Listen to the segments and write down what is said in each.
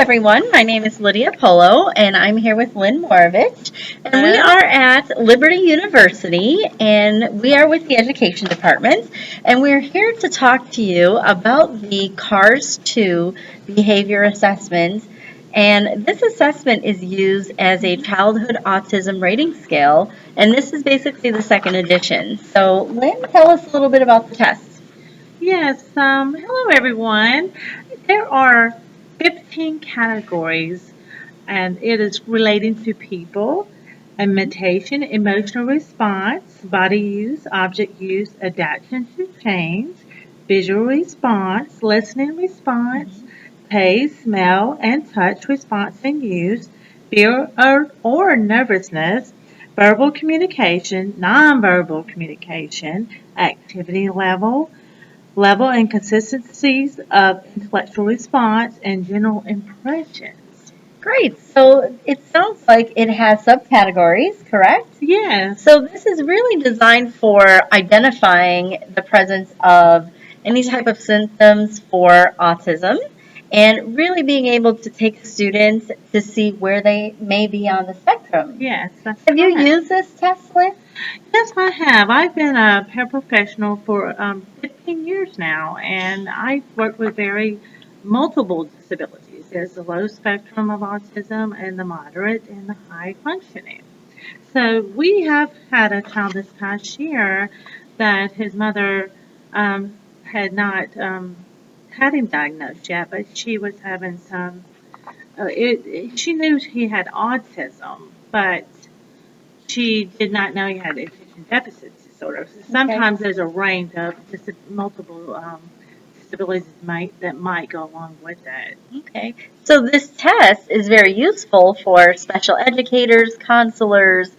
everyone. My name is Lydia Polo, and I'm here with Lynn Moravich. And we are at Liberty University, and we are with the Education Department. And we're here to talk to you about the CARS2 behavior assessment. And this assessment is used as a childhood autism rating scale, and this is basically the second edition. So, Lynn, tell us a little bit about the test. Yes, hello everyone. There are 15 categories, and it is relating to people, imitation, emotional response, body use, object use, adaptation to change, visual response, listening response, taste, smell, and touch response and use, fear or nervousness, verbal communication, nonverbal communication, activity level and consistencies of intellectual response, and general impressions. Great. So it sounds like it has subcategories, correct? Yes. So this is really designed for identifying the presence of any type of symptoms for autism and really being able to take students to see where they may be on the spectrum. Yes, that's Have you correct. used this test, Lynn? Yes, I have. I've been a paraprofessional for 15 years now, and I've worked with very multiple disabilities. There's the low spectrum of autism and the moderate and the high functioning. So we have had a child this past year that his mother had not had him diagnosed yet, but she was having some. She knew he had autism, but she did not know he had attention deficit disorder. So sometimes there's a range of multiple disabilities that might go along with it. Okay. So this test is very useful for special educators, counselors,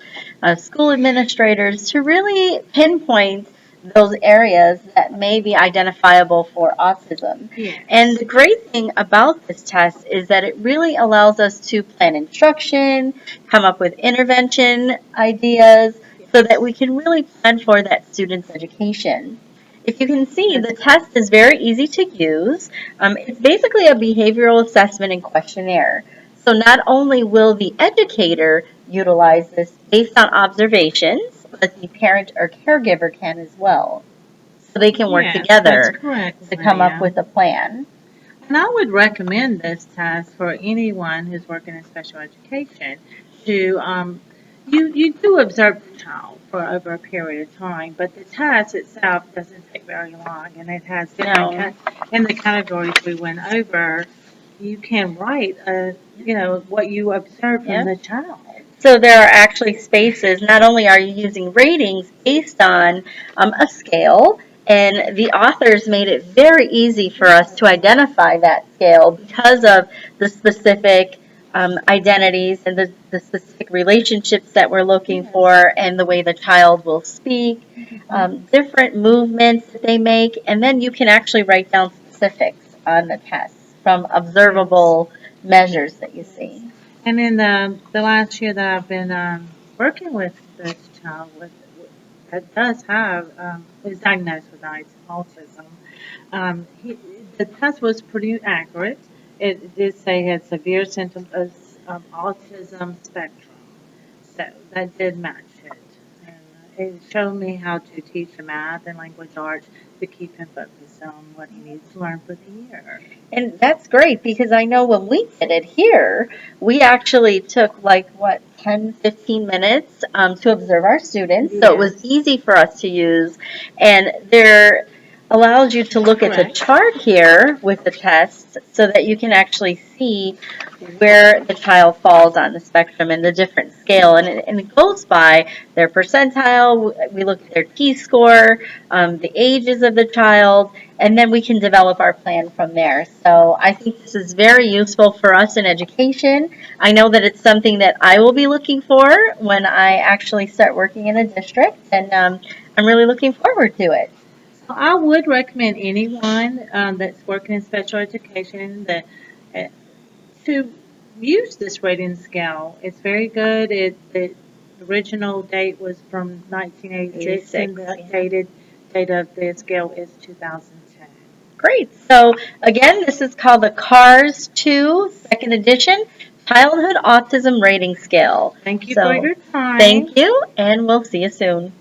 school administrators to really pinpoint those areas that may be identifiable for autism. Yes. And the great thing about this test is that it really allows us to plan instruction, come up with intervention ideas, so that we can really plan for that student's education. If you can see, the test is very easy to use. It's basically a behavioral assessment and questionnaire. So not only will the educator utilize this based on observations, but the parent or caregiver can as well. So they can work together to come up with a plan. And I would recommend this test for anyone who's working in special education to you do observe the child for over a period of time, but the test itself doesn't take very long, and it has different in the categories we went over. You can write what you observe from the child. So there are actually spaces. Not only are you using ratings based on a scale, and the authors made it very easy for us to identify that scale because of the specific identities and the specific relationships that we're looking for, and the way the child will speak, different movements that they make, and then you can actually write down specifics on the test from observable measures that you see. And in the last year that I've been working with this child that does have is diagnosed with autism, the test was pretty accurate. It did say he had severe symptoms of autism spectrum, so that did match it. And it showed me how to teach the math and language arts to keep him focused on what he needs to learn for the year. And that's great, because I know when we did it here, we actually took 10, 15 minutes to observe our students. So it was easy for us to use. And there allows you to look at the chart here with the test so that you can actually see where the child falls on the spectrum and the different scale. And it goes by their percentile. We look at their T-score, the ages of the child, and then we can develop our plan from there. So I think this is very useful for us in education. I know that it's something that I will be looking for when I actually start working in a district, and I'm really looking forward to it. So I would recommend anyone that's working in special education to use this rating scale. It's very good. The original date was from 1986, and the updated date of the scale is 2010. Great. So again, this is called the CARS2 second edition Childhood Autism Rating Scale. Thank you for So, your time. thank you, and we'll see you soon.